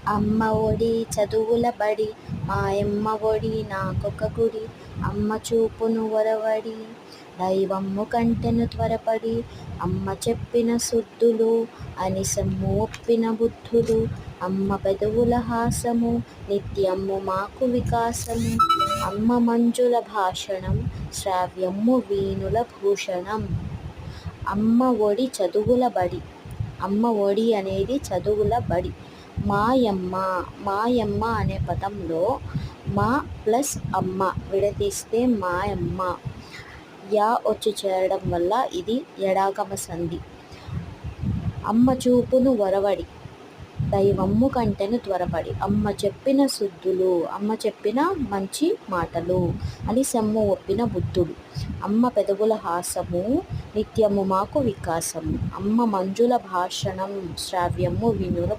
అమ్మ ఒడి చదువుల బడి, మాయమ్మ ఒడి నాకొక గుడి. అమ్మ చూపును ఒరవడి, దైవమ్ము కంటెను త్వరపడి. అమ్మ చెప్పిన సుద్దులు, అనిసమ్ము ఒప్పిన బుద్ధులు. అమ్మ పెదవుల హాసము, నిత్యమ్ము మాకు వికాసము. అమ్మ మంజుల భాషణం, శ్రావ్యమ్ము వీణుల భూషణం. అమ్మ ఒడి చదువుల బడి. అమ్మ ఒడి అనేది చదువుల బడి. మాయమ్మ అనే పదంలో మా ప్లస్ అమ్మ విడదీస్తే మాయమ్మ. యా వచ్చి చేరడం వల్ల ఇది ఎడాగమ సంధి. అమ్మ చూపును ఒరవడి, దైవమ్ము కంటెను త్వరపడి. అమ్మ చెప్పిన సుద్దులు, అమ్మ చెప్పిన మంచి మాటలు. అనిసమ్ము ఒప్పిన బుద్ధుడు. అమ్మ పెదవుల హాసము, నిత్యము మాకు వికాసము. అమ్మ మంజుల భాషణం, శ్రావ్యము వీణుల